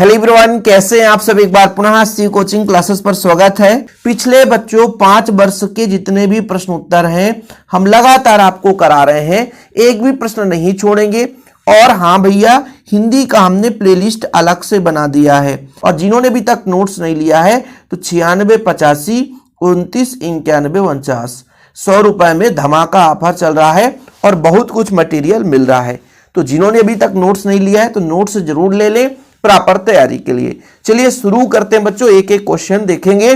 Hello everyone, कैसे हैं आप सब। एक बार पुनः सी कोचिंग क्लासेस पर स्वागत है। पिछले बच्चों 5 वर्ष के जितने भी प्रश्न उत्तर हैं हम लगातार आपको करा रहे हैं, एक भी प्रश्न नहीं छोड़ेंगे। और हाँ भैया, हिंदी का हमने प्लेलिस्ट अलग से बना दिया है और जिन्होंने अभी तक नोट्स नहीं लिया है तो 9685 29 91 49 100 रुपए में धमाका ऑफर चल रहा है और बहुत कुछ मटेरियल मिल रहा है। तो जिन्होंने अभी तक नोट्स नहीं लिया है तो नोट्स जरूर ले लें प्रॉपर तैयारी के लिए। चलिए शुरू करते हैं बच्चों, एक एक क्वेश्चन देखेंगे।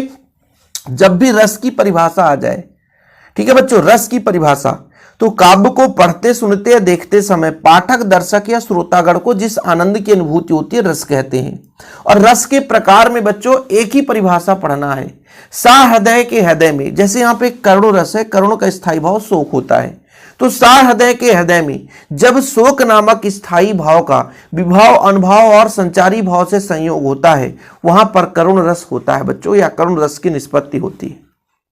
जब भी रस की परिभाषा आ जाए, ठीक है बच्चों, रस की परिभाषा, तो काव्य को पढ़ते सुनते या देखते समय पाठक दर्शक या श्रोतागण को जिस आनंद की अनुभूति होती है रस कहते हैं। और रस के प्रकार में बच्चों एक ही परिभाषा पढ़ना है, सा हृदय के हृदय में। जैसे यहाँ पे करुण रस है, करुण का स्थायी भाव शोक होता है, तो सा हृदय के हृदय में जब शोक नामक स्थायी भाव का विभाव अनुभाव और संचारी भाव से संयोग होता है वहां पर करुण रस होता है बच्चों, या करुण रस की निष्पत्ति होती है।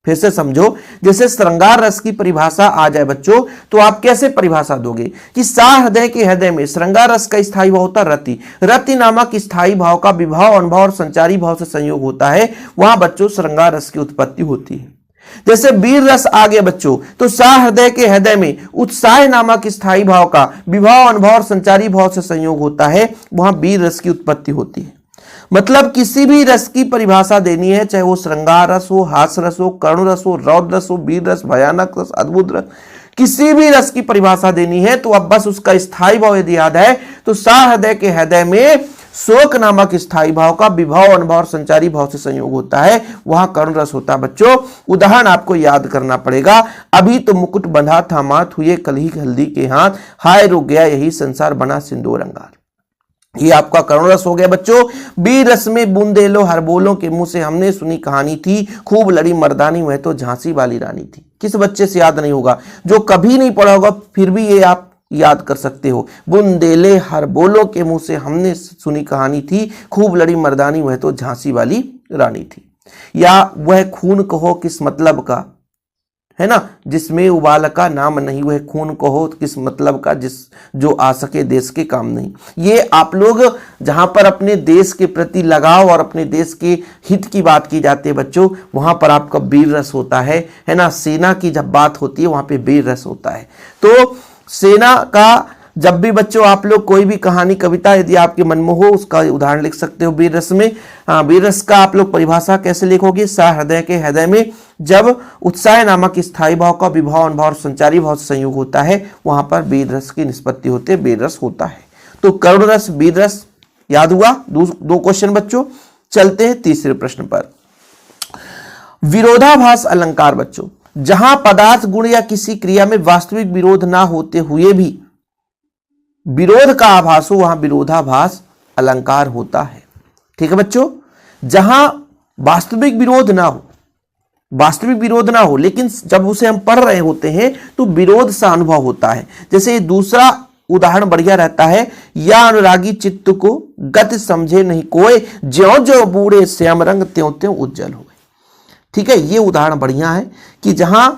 फिर से समझो, जैसे श्रृंगार रस की परिभाषा आ जाए बच्चों तो आप कैसे परिभाषा दोगे कि सा हृदय के हृदय में श्रृंगार रस का स्थायी भाव होता रति, रति नामक स्थायी भाव का विभाव अनुभव और संचारी भाव से संयोग होता है, वहां बच्चों श्रृंगार रस की उत्पत्ति होती है। जैसे वीर रस आ गया बच्चों तो सा हृदय के हृदय में उत्साह नामक स्थायी भाव का विभाव अनुभव और संचारी भाव से संयोग होता है, वहां वीर रस की उत्पत्ति होती है। मतलब किसी भी रस की परिभाषा देनी है, चाहे वो श्रृंगार रस हो, हास रस हो, करुण रस हो, रौद्र रस हो, वीर रस, भयानक रस, अद्भुत रस, किसी भी रस की परिभाषा देनी है तो अब बस उसका स्थायी भाव यदि याद है तो सा हृदय के हृदय में शोक नामक स्थायी भाव का विभाव अनुभव और संचारी भाव से संयोग होता है, वहां करुण रस होता है बच्चों। उदाहरण आपको याद करना पड़ेगा, अभी तो मुकुट बंधा था माथ, हुए कल ही हल्दी के हाथ, हाय रुक गया यही संसार बना सिंदूर अंगार। ये आपका करुण रस हो गया बच्चों। वीर रस में बूंदे लो हर बोलों के मुंह से हमने सुनी कहानी थी, खूब लड़ी मर्दानी वह तो झांसी वाली रानी थी। किस बच्चे से याद नहीं होगा, जो कभी नहीं पढ़ा होगा फिर भी ये आप याद कर सकते हो। बुंदेले हर बोलों के मुंह से हमने सुनी कहानी थी, खूब लड़ी मर्दानी वह तो झांसी वाली रानी थी। या वह खून कहो किस मतलब का, है ना, जिसमें उबाल का नाम नहीं, वह खून कहो किस मतलब का जिस जो आ सके देश के काम नहीं। ये आप लोग जहां पर अपने देश के प्रति लगाव और अपने देश के हित की बात की जाती है बच्चों, वहां पर आपका वीर रस होता है ना। सेना की जब बात होती है वहां पे वीर रस होता है। तो सेना का जब भी बच्चों आप लोग कोई भी कहानी कविता यदि आपके मन में हो उसका उदाहरण लिख सकते हो वीर रस में। वीर रस का आप लोग परिभाषा कैसे लिखोगे, सा हृदय के हृदय में जब उत्साह नामक स्थायी भाव का विभाव अनुभव और संचारी भाव से संयोग होता है वहां पर वीर रस की निष्पत्ति होती है, वीर रस होता है। तो करुण रस, वीर रस याद हुआ। दो क्वेश्चन बच्चों। चलते हैं तीसरे प्रश्न पर। विरोधाभास अलंकार बच्चों, जहां पदार्थ गुण या किसी क्रिया में वास्तविक विरोध ना होते हुए भी विरोध का आभास हो वहां विरोधाभास अलंकार होता है। ठीक है बच्चों, जहां वास्तविक विरोध ना हो, वास्तविक विरोध ना हो लेकिन जब उसे हम पढ़ रहे होते हैं तो विरोध सा अनुभव होता है। जैसे दूसरा उदाहरण बढ़िया रहता है, या अनुरागी चित्त को गति समझे नहीं कोई, ज्यों ज्यों बूढ़े श्याम रंग त्यों त्यों उज्जवल हो। ठीक है, ये उदाहरण बढ़िया है कि जहां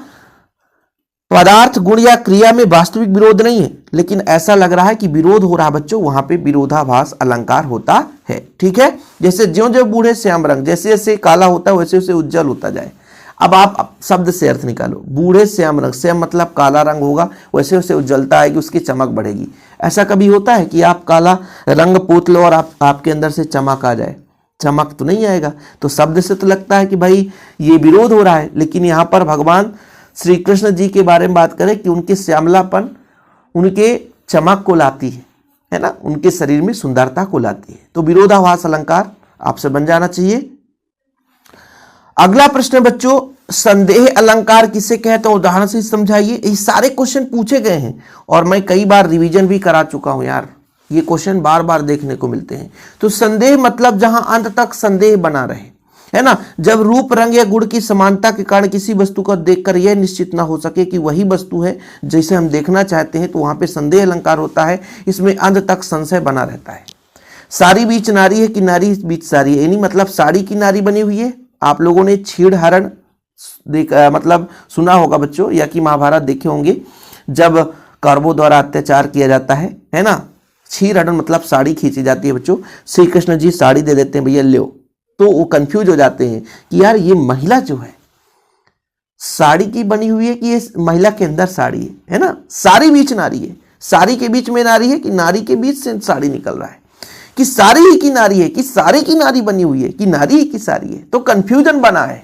पदार्थ गुण या क्रिया में वास्तविक विरोध नहीं है लेकिन ऐसा लग रहा है कि विरोध हो रहा है बच्चों, वहां पे विरोधाभास अलंकार होता है। ठीक है, जैसे ज्यों ज्यों बूढ़े श्याम रंग, जैसे जैसे काला होता है वैसे वैसे उज्जवल होता जाए। अब आप शब्द से अर्थ निकालो, बूढ़े श्याम रंग, श्याम मतलब काला रंग होगा, वैसे वैसे उज्जवलता आएगी, उसकी चमक बढ़ेगी। ऐसा कभी होता है कि आप काला रंग पोत लो और आपके अंदर से चमक आ जाए? चमक तो नहीं आएगा। तो शब्द से तो लगता है कि भाई ये विरोध हो रहा है, लेकिन यहां पर भगवान श्री कृष्ण जी के बारे में बात करें कि उनके श्यामलापन उनके चमक को लाती है ना, उनके शरीर में सुंदरता को लाती है। तो विरोधाभास अलंकार आपसे बन जाना चाहिए। अगला प्रश्न बच्चों, संदेह अलंकार किसे कहते हैं, उदाहरण से समझाइए। ये सारे क्वेश्चन पूछे गए हैं और मैं कई बार रिवीजन भी करा चुका हूं यार, ये क्वेश्चन बार बार देखने को मिलते हैं। तो संदेह मतलब जहां अंत तक संदेह बना रहे, है ना। जब रूप रंग या गुण की समानता के कारण किसी वस्तु को देखकर यह निश्चित ना हो सके कि वही वस्तु है जैसे हम देखना चाहते हैं तो वहां पे संदेह अलंकार होता है। इसमें अंत तक संशय बना रहता है। साड़ी बीच नारी है कि नारी बीच साड़ी है, यानी मतलब साड़ी की नारी बनी हुई है। आप लोगों ने छीड़ हरण मतलब सुना होगा बच्चों, या कि महाभारत देखे होंगे, जब कौरवों द्वारा अत्याचार किया जाता है ना, क्षीरहरण मतलब साड़ी खींची जाती है बच्चों। श्री कृष्ण जी साड़ी दे देते हैं, भैया लो, तो वो कंफ्यूज हो जाते हैं कि यार ये महिला जो है साड़ी की बनी हुई है कि ये महिला के अंदर साड़ी है ना। साड़ी बीच नारी है, साड़ी के बीच में नारी है कि नारी के बीच से साड़ी निकल रहा है, कि साड़ी ही की नारी है कि साड़ी की नारी बनी हुई है, कि नारी ही की साड़ी है। तो कंफ्यूजन बना है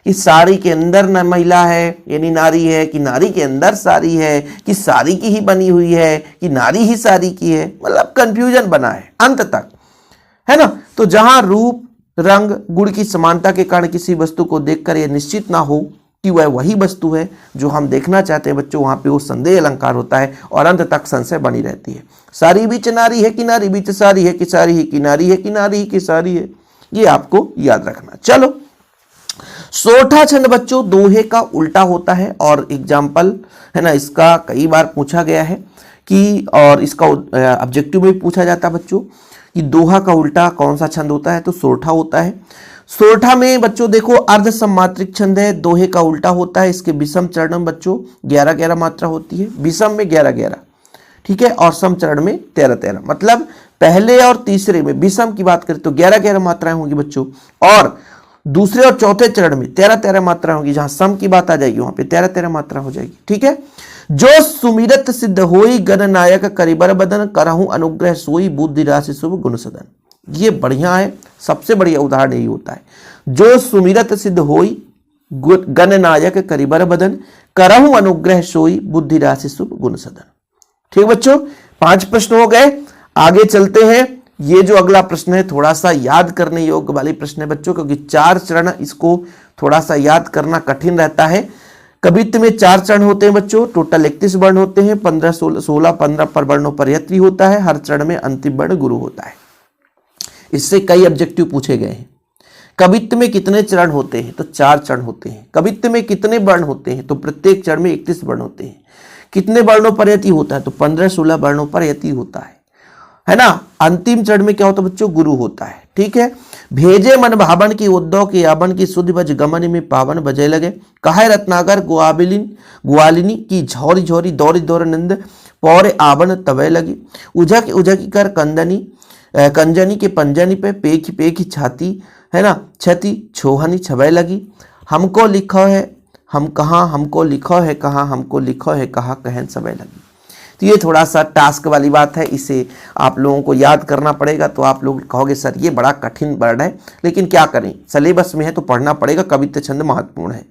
कि साड़ी के अंदर न महिला है यानी नारी है, कि नारी के अंदर साड़ी है, कि साड़ी की ही बनी हुई है, कि नारी ही साड़ी की है, मतलब कंफ्यूजन बना है अंत तक, है ना। तो जहां रूप रंग गुण की समानता के कारण किसी वस्तु को देखकर यह निश्चित ना हो कि वह वही वस्तु है जो हम देखना चाहते हैं बच्चों, वहां पे वो संदेह अलंकार होता है और अंत तक संशय बनी रहती है। सारी बीच नारी है कि नारी बीच सारी है, कि सारी ही की नारी है, कि नारी ही की सारी है, ये आपको याद रखना। चलो, सोठा छंद बच्चों दोहे का उल्टा होता है और एग्जाम्पल है ना इसका कई बार पूछा गया है कि, और इसका ऑब्जेक्टिव में भी पूछा जाता है बच्चों कि दोहा का उल्टा कौन सा छंद होता है, तो सोठा होता है। सोठा में बच्चों देखो अर्ध सम्मात्रिक छंद है, दोहे का उल्टा होता है। इसके विषम चरण में बच्चों 11-11 मात्रा होती है, विषम में 11-11, ठीक है, और सम चरण में 13-13। मतलब पहले और तीसरे में विषम की बात करें तो 11-11 मात्राएं होंगी बच्चों, और दूसरे और चौथे चरण में 13-13 मात्रा होगी। जहां सम की बात आ जाएगी वहां पे 13-13 मात्रा हो जाएगी, ठीक है। जो सुमिरत सिद्ध होई गणनायक करिबर बदन, करहु अनुग्रह सोई बुद्धि राशि शुभ गुण सदन। ये बढ़िया है, सबसे बढ़िया उदाहरण यही होता है। जो सुमिरत सिद्ध होई गणनायक करिबर बदन, करहु अनुग्रह सोई बुद्धि राशि शुभ गुण सदन। ठीक बच्चों, 5 प्रश्न हो गए, आगे चलते हैं। ये जो अगला प्रश्न है थोड़ा सा याद करने योग्य वाले प्रश्न है बच्चों, क्योंकि 4 चरण, इसको थोड़ा सा याद करना कठिन रहता है। कवित्व में 4 चरण होते हैं बच्चों, टोटल 31 वर्ण होते हैं, 15 पर वर्णों पर यत्री होता है, हर चरण में अंतिम वर्ण गुरु होता है। इससे कई ऑब्जेक्टिव पूछे गए हैं। कवित्व में कितने चरण होते हैं, तो 4 चरण होते हैं। कवित्व में कितने वर्ण होते हैं, तो प्रत्येक चरण में 31 वर्ण होते हैं। कितने वर्णों पर यति होता है, तो 15-16 वर्णों पर यति होता है ना। अंतिम चरण में क्या होता है बच्चों, गुरु होता है, ठीक है। भेजे मन भावन की उद्धव की आवन की शुद्ध बज गमन में पावन बजे लगे, कहे रत्नागर ग्वालिनी की झौरी झौरी दौरी दौर नंद पौर आवन तवे लगी, उझक उझक कर कंजनी के पंजनी पे पेखी पेखी छाती, है ना, छती छोहनी छवे लगी, हमको लिखो है हम कहाँ, हमको लिखो है कहाँ, हमको लिखो है कहाँ, कहन सवे लगी। तो ये थोड़ा सा टास्क वाली बात है, इसे आप लोगों को याद करना पड़ेगा। तो आप लोग कहोगे सर ये बड़ा कठिन वर्ड है, लेकिन क्या करें, सिलेबस में है तो पढ़ना पड़ेगा, कवित्व छंद महत्वपूर्ण है।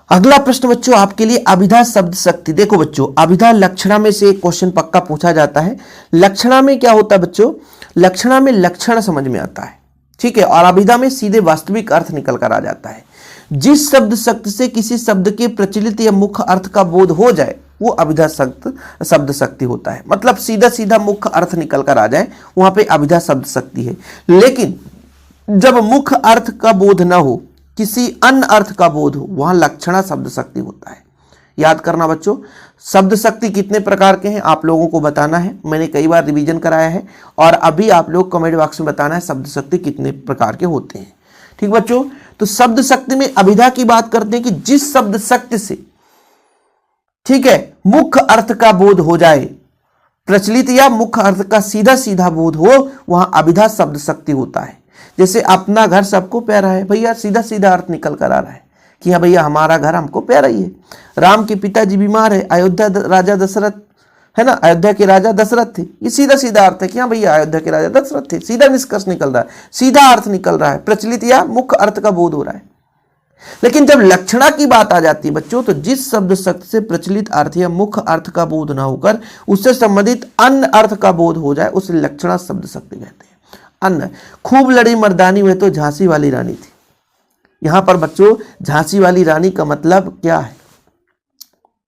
अगला प्रश्न बच्चों आपके लिए अभिधा शब्द शक्ति। देखो बच्चों, अभिधा लक्षणा में से एक क्वेश्चन पक्का पूछा जाता है। लक्षणा में क्या होता है बच्चों, लक्षणा में लक्षण समझ में आता है, ठीक है, और अभिधा में सीधे वास्तविक अर्थ निकल कर आ जाता है। जिस शब्द शक्ति से किसी शब्द के प्रचलित या मुख्य अर्थ का बोध हो जाए वो अभिधा शब्द शक्ति होता है। मतलब सीधा सीधा मुख्य अर्थ निकल कर आ जाए, वहां पे अभिधा शब्द शक्ति है। लेकिन जब मुख्य अर्थ का बोध ना हो, किसी अन्य अर्थ का बोध हो, वहां लक्षणा शब्द शक्ति होता है। याद करना बच्चों, शब्द शक्ति कितने प्रकार के हैं आप लोगों को बताना है। मैंने कई बार रिवीजन कराया है, और अभी आप लोग कमेंट बॉक्स में बताना है शब्द शक्ति कितने प्रकार के होते हैं। ठीक बच्चों, तो शब्द शक्ति में अभिधा की बात करते हैं कि जिस शब्द शक्ति से, ठीक है, मुख्य अर्थ का बोध हो जाए, प्रचलित या मुख्य अर्थ का सीधा सीधा बोध हो, वहां अभिधा शब्द शक्ति होता है। जैसे अपना घर सबको प्यारा है, भैया सीधा सीधा अर्थ निकल कर आ रहा है कि हाँ भैया हमारा घर हमको प्यारा ही है। राम के पिताजी बीमार है, अयोध्या राजा दशरथ, है ना, अयोध्या के राजा दशरथ थे, ये सीधा सीधा अर्थ है कि हाँ भैया अयोध्या के राजा दशरथ थे। सीधा निष्कर्ष निकल रहा है, सीधा अर्थ निकल रहा है, प्रचलित या मुख्य अर्थ का बोध हो रहा है। लेकिन जब लक्षणा की बात आ जाती है बच्चों, तो जिस शब्द शक्ति से प्रचलित अर्थ या मुख्य अर्थ का बोध ना होकर उससे संबंधित अन्य अर्थ का बोध हो जाए, उसे लक्षणा शब्द शक्ति कहते हैं। अन्य, खूब लड़ी मर्दानी में तो झांसी वाली रानी थी। यहां पर बच्चों झांसी वाली रानी का मतलब क्या है,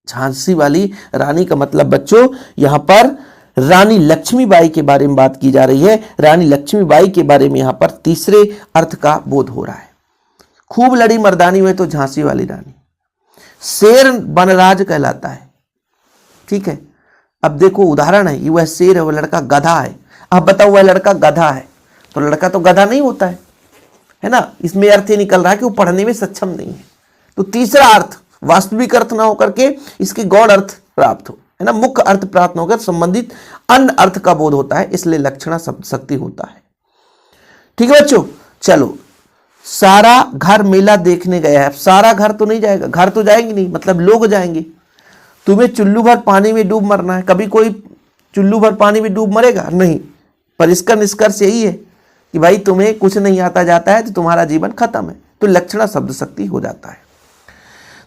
झांसी वाली रानी का मतलब बच्चों यहां पर रानी लक्ष्मीबाई के बारे में बात की जा रही है। रानी लक्ष्मीबाई के बारे में यहां पर तीसरे अर्थ का बोध हो रहा है। खूब लड़ी मर्दानी में तो झांसी वाली रानी, शेर बनराज कहलाता है, ठीक है। अब देखो उदाहरण है, वह शेर है, वह लड़का गधा है। अब बताओ वह लड़का गधा है, तो लड़का तो गधा नहीं होता है ना। इसमें अर्थ ये निकल रहा है कि वो पढ़ने में सक्षम नहीं है। तो तीसरा अर्थ वास्तविक अर्थ ना होकर के इसके गौण अर्थ प्राप्त हो, है ना, मुख्य अर्थ प्राप्त होकर संबंधित अन्य अर्थ का बोध होता है, इसलिए लक्षणा शब्द शक्ति होता है। ठीक है बच्चों, चलो सारा घर मेला देखने गया है। सारा घर तो नहीं जाएगा, घर तो जाएंगे नहीं, मतलब लोग जाएंगे। तुम्हें चुल्लू भर पानी में डूब मरना है, कभी कोई चुल्लू भर पानी में डूब मरेगा नहीं। पर इसका निष्कर्ष यही है कि भाई तुम्हें कुछ नहीं आता जाता है तो तुम्हारा जीवन खत्म है, तो लक्षणा शब्द शक्ति हो जाता है।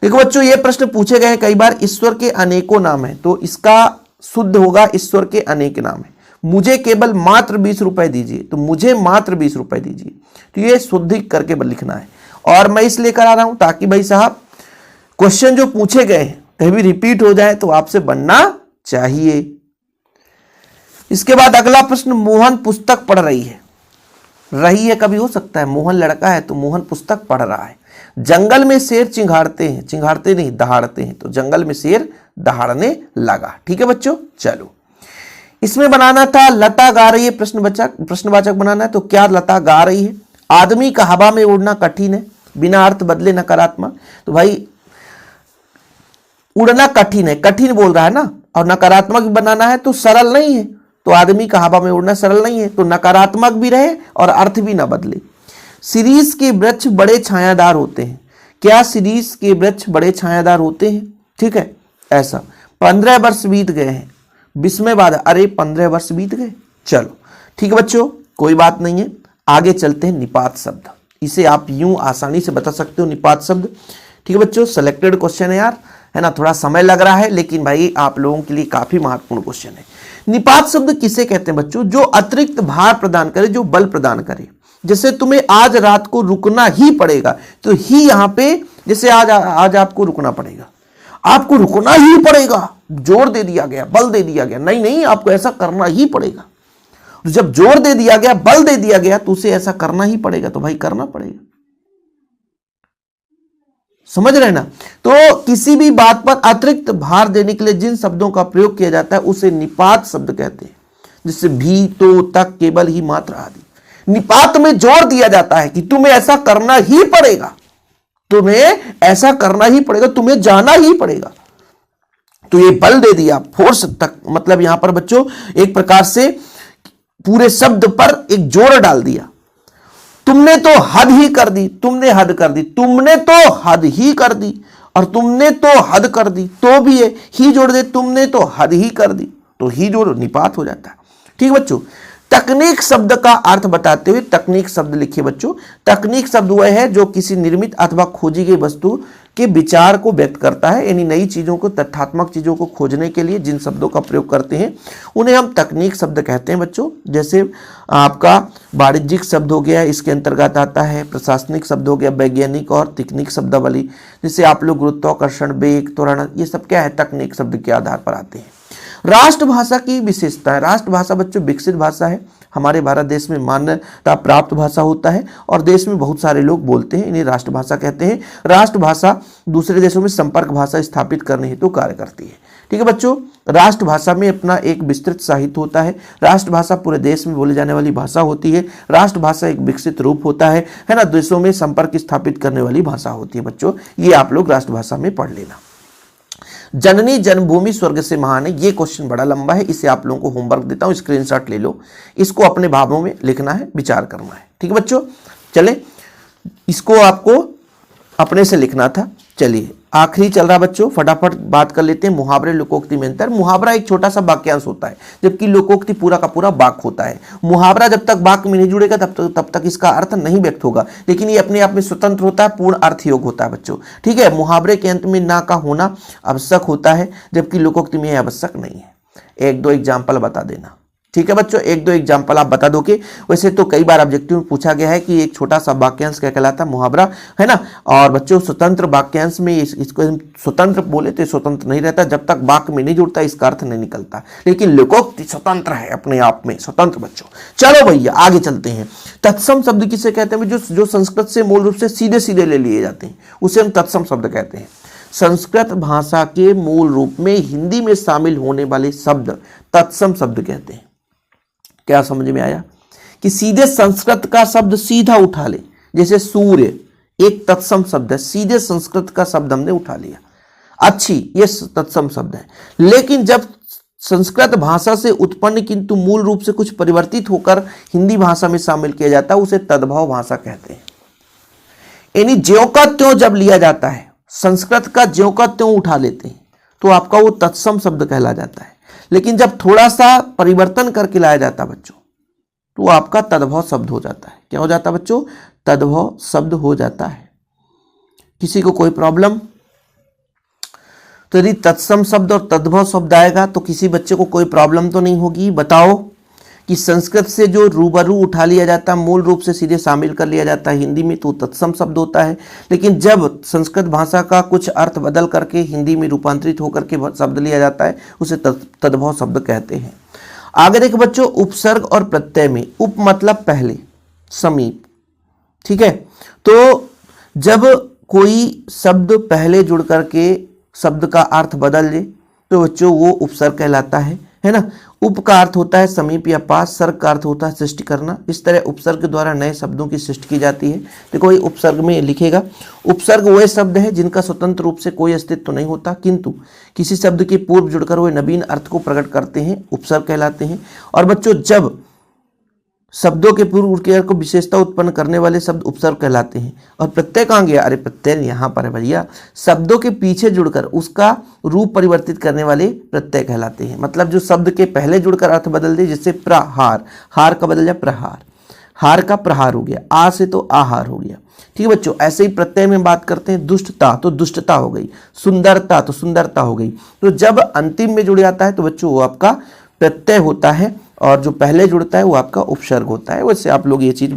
देखो बच्चों, ये प्रश्न पूछे गए हैं कई बार, ईश्वर के अनेकों नाम है, तो इसका शुद्ध होगा ईश्वर के अनेक नाम है। मुझे केवल मात्र 20 रुपए दीजिए, तो मुझे मात्र 20 रुपए दीजिए, तो ये शुद्ध करके लिखना है। और मैं इसलिए करा रहा हूं ताकि भाई साहब क्वेश्चन जो पूछे गए हैं कहीं भी रिपीट हो जाए तो आपसे बनना चाहिए। इसके बाद अगला प्रश्न, मोहन पुस्तक पढ़ रही है कभी हो सकता है, मोहन लड़का है तो मोहन पुस्तक पढ़ रहा है। जंगल में शेर चिंघाड़ते हैं, चिंघाड़ते नहीं दहाड़ते हैं, तो जंगल में शेर दहाड़ने लगा। ठीक है बच्चों, चलो इसमें बनाना था लता गा रही है, प्रश्नवाचक बनाना है, तो क्या लता गा रही है। आदमी का हवा में उड़ना कठिन है, बिना अर्थ बदले नकारात्मक, तो भाई उड़ना कठिन है, कठिन बोल रहा है ना, और नकारात्मक भी बनाना है तो सरल नहीं है, तो आदमी का हवा में उड़ना सरल नहीं है, तो नकारात्मक भी रहे और अर्थ भी ना बदले। शिरीष के वृक्ष बड़े छायादार होते हैं, क्या शिरीष के वृक्ष बड़े छायादार होते हैं। ठीक है, ऐसा 15 वर्ष बीत गए हैं, 20वें बाद, अरे 15 वर्ष बीत गए। चलो ठीक है बच्चों, कोई बात नहीं है, आगे चलते हैं। निपात शब्द, इसे आप यूं आसानी से बता सकते हो, निपात शब्द। ठीक है बच्चों, सिलेक्टेड क्वेश्चन है यार, है ना, थोड़ा समय लग रहा है लेकिन भाई आप लोगों के लिए काफी महत्वपूर्ण क्वेश्चन है। निपात शब्द किसे कहते हैं बच्चों, जो अतिरिक्त भार प्रदान करे, जो बल प्रदान करे। जैसे तुम्हें आज रात को रुकना ही पड़ेगा, तो ही यहां पे जैसे आज आपको रुकना पड़ेगा, आपको रुकना ही पड़ेगा, जोर दे दिया गया, बल दे दिया गया, नहीं आपको ऐसा करना ही पड़ेगा। जब जोर दे दिया गया, बल दे दिया गया, तो उसे ऐसा करना ही पड़ेगा, तो भाई करना पड़ेगा। समझ रहे ना। तो किसी भी बात पर अतिरिक्त भार देने के लिए जिन शब्दों का प्रयोग किया जाता है उसे निपात शब्द कहते हैं, जैसे भी, तो, तक, केवल, ही, मात्र आदि। निपात में जोर दिया जाता है कि तुम्हें ऐसा करना ही पड़ेगा, तुम्हें ऐसा करना ही पड़ेगा, तुम्हें जाना ही पड़ेगा। तो ये बल दे दिया, फोर्स तक, मतलब यहां पर बच्चों एक प्रकार से पूरे शब्द पर एक जोर डाल दिया। तुमने तो हद ही कर दी, तुमने हद कर दी, तुमने तो हद ही कर दी, और तुमने तो हद कर दी, तो भी है ही जोड़ दे, तुमने तो हद ही कर दी, तो ही जोड़ निपात हो जाता है। ठीक बच्चों, तकनीक शब्द का अर्थ बताते हुए तकनीक शब्द लिखिए बच्चों। तकनीक शब्द वह है जो किसी निर्मित अथवा खोजी गई वस्तु के विचार को व्यक्त करता है, यानी नई चीजों को, तथ्यात्मक चीजों को खोजने के लिए जिन शब्दों का प्रयोग करते हैं उन्हें हम तकनीक शब्द कहते हैं बच्चों। जैसे आपका वाणिज्यिक शब्द हो गया, इसके अंतर्गत आता है प्रशासनिक शब्द हो गया, वैज्ञानिक और तकनीक शब्दावली। जैसे आप लोग गुरुत्वाकर्षण, वेग, त्वरण, ये सब क्या है, तकनीक शब्द के आधार पर आते हैं। राष्ट्रभाषा की विशेषता है, राष्ट्रभाषा बच्चों विकसित भाषा है, हमारे भारत देश में मान्यता प्राप्त भाषा होता है और देश में बहुत सारे लोग बोलते हैं, इन्हें राष्ट्रभाषा कहते हैं। राष्ट्रभाषा दूसरे देशों में संपर्क भाषा स्थापित करने हेतु कार्य करती है। ठीक है बच्चों, राष्ट्रभाषा में अपना एक विस्तृत साहित्य होता है, राष्ट्रभाषा पूरे देश में बोली जाने वाली भाषा होती है, राष्ट्रभाषा एक विकसित रूप होता है ना, देशों में संपर्क स्थापित करने वाली भाषा होती है बच्चों। ये आप लोग राष्ट्रभाषा में पढ़ लेना। जननी जन्मभूमि स्वर्ग से महान है, ये क्वेश्चन बड़ा लंबा है, इसे आप लोगों को होमवर्क देता हूं, स्क्रीनशॉट ले लो, इसको अपने भावों में लिखना है, विचार करना है। ठीक है बच्चों, चले इसको आपको अपने से लिखना था। चलिए आखिरी चल रहा बच्चों, फटाफट बात कर लेते हैं। मुहावरे लोकोक्ति में अंतर। मुहावरा एक छोटा सा वाक्यांश होता है, जबकि लोकोक्ति पूरा का पूरा वाक्य होता है। मुहावरा जब तक वाक्य में नहीं जुड़ेगा तब तक इसका अर्थ नहीं व्यक्त होगा, लेकिन ये अपने आप में स्वतंत्र होता है, पूर्ण अर्थ योग होता है बच्चों। ठीक है, मुहावरे के अंत में ना का होना आवश्यक होता है, जबकि लोकोक्ति में आवश्यक नहीं है। एक दो एग्जाम्पल बता देना। ठीक है बच्चों, एक दो एग्जाम्पल आप बता दोगे। वैसे तो कई बार ऑब्जेक्टिव में पूछा गया है कि एक छोटा सा वाक्यांश क्या कहलाता है, मुहावरा, है ना। और बच्चों स्वतंत्र वाक्यांश में इसको स्वतंत्र बोले तो स्वतंत्र नहीं रहता, जब तक वाक्य में नहीं जुड़ता इसका अर्थ नहीं निकलता, लेकिन लोकोक्ति स्वतंत्र है, अपने आप में स्वतंत्र बच्चों। चलो भैया आगे चलते हैं। तत्सम शब्द किसे कहते हैं, जो संस्कृत से मूल रूप से सीधे सीधे ले लिए जाते हैं उसे हम तत्सम शब्द कहते हैं। संस्कृत भाषा के मूल रूप में हिंदी में शामिल होने वाले शब्द तत्सम शब्द कहते हैं। क्या समझ में आया कि सीधे संस्कृत का शब्द सीधा उठा ले, जैसे सूर्य एक तत्सम शब्द है, सीधे संस्कृत का शब्द हमने उठा लिया। अच्छी, ये तत्सम शब्द है। लेकिन जब संस्कृत भाषा से उत्पन्न किंतु मूल रूप से कुछ परिवर्तित होकर हिंदी भाषा में शामिल किया जाता है उसे तद्भव भाषा कहते हैं। यानी ज्यों का त्यों जब लिया जाता है, संस्कृत का ज्यों का त्यों उठा लेते हैं तो आपका वो तत्सम शब्द कहला जाता है। लेकिन जब थोड़ा सा परिवर्तन करके लाया जाता है बच्चों तो आपका तद्भव शब्द हो जाता है। क्या हो जाता है बच्चों? तद्भव शब्द हो जाता है। किसी को कोई प्रॉब्लम? तो यदि तत्सम शब्द और तद्भव शब्द आएगा तो किसी बच्चे को कोई प्रॉब्लम तो नहीं होगी। बताओ कि संस्कृत से जो रूबरू उठा लिया जाता है, मूल रूप से सीधे शामिल कर लिया जाता है हिंदी में, तो तत्सम शब्द होता है। लेकिन जब संस्कृत भाषा का कुछ अर्थ बदल करके हिंदी में रूपांतरित होकर के शब्द लिया जाता है उसे तद्भव शब्द कहते हैं। आगे देखो बच्चों, उपसर्ग और प्रत्यय में उप मतलब पहले, समीप, ठीक है। तो जब कोई शब्द पहले जुड़ करके शब्द का अर्थ बदल दे तो बच्चों वो उपसर्ग कहलाता है ना। उप का अर्थ होता है समीप या पास, सर्ग का अर्थ होता है सृष्टि करना। इस तरह उपसर्ग के द्वारा नए शब्दों की सृष्टि की जाती है। देखो ये उपसर्ग में लिखेगा, उपसर्ग वह शब्द है जिनका स्वतंत्र रूप से कोई अस्तित्व नहीं होता किंतु किसी शब्द के पूर्व जुड़कर वे नवीन अर्थ को प्रकट करते हैं, उपसर्ग कहलाते हैं। और बच्चों जब शब्दों के पूर्व क्रिया को विशेषता उत्पन्न करने वाले शब्द उपसर्ग कहलाते हैं। और प्रत्यय कहाँ गया? अरे प्रत्यय यहाँ पर है भैया, शब्दों के पीछे जुड़कर उसका रूप परिवर्तित करने वाले प्रत्यय कहलाते हैं। मतलब जो शब्द के पहले जुड़कर अर्थ बदल दे, जैसे प्रहार, हार का बदल जाए प्रहार, हार का प्रहार हो गया, आ से तो आहार हो गया। ठीक है बच्चों, ऐसे ही प्रत्यय में बात करते हैं, दुष्टता तो दुष्टता हो गई, सुंदरता तो सुंदरता हो गई। तो जब अंतिम में जुड़ जाता है तो बच्चों वो आपका प्रत्यय होता है और जो पहले जुड़ता है वो आपका उपसर्ग होता है। वैसे आप लोग ये चीज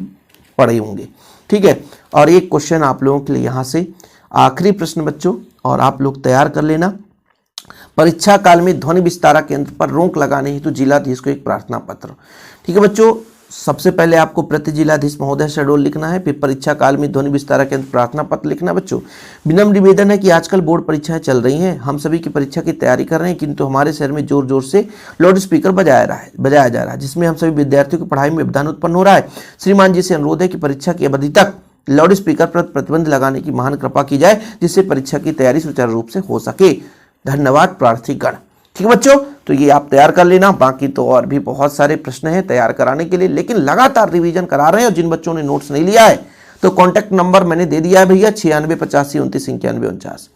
पढ़े होंगे, ठीक है। और एक क्वेश्चन आप लोगों के लिए यहाँ से आखिरी प्रश्न बच्चों, और आप लोग तैयार कर लेना। परीक्षा काल में ध्वनि विस्तारक यंत्र पर रोक लगाने हेतु जिलाधीश को एक प्रार्थना पत्र। ठीक है बच्चों, सबसे पहले आपको प्रति जिलाधीश महोदय शेड्यूल लिखना है, फिर परीक्षा काल में ध्वनि विस्तारक यंत्र प्रार्थना पत्र लिखना। बच्चों विनम्र निवेदन है कि आजकल बोर्ड परीक्षाएं चल रही हैं, हम सभी की परीक्षा की तैयारी कर रहे हैं किंतु हमारे शहर में जोर जोर से लाउड स्पीकर बजाया जा रहा है जिसमें हम सभी विद्यार्थियों की पढ़ाई में व्यवधान उत्पन्न हो रहा है। श्रीमान जी से अनुरोध है कि परीक्षा की अवधि तक लाउड स्पीकर पर प्रतिबंध लगाने की महान कृपा की जाए जिससे परीक्षा की तैयारी सुचारू रूप से हो सके। धन्यवाद प्रार्थीगण। ठीक है बच्चों, तो ये आप तैयार कर लेना। बाकी तो और भी बहुत सारे प्रश्न हैं तैयार कराने के लिए, लेकिन लगातार रिवीजन करा रहे हैं। और जिन बच्चों ने नोट्स नहीं लिया है तो कॉन्टैक्ट नंबर मैंने दे दिया है भैया, 96 85 29 91 49।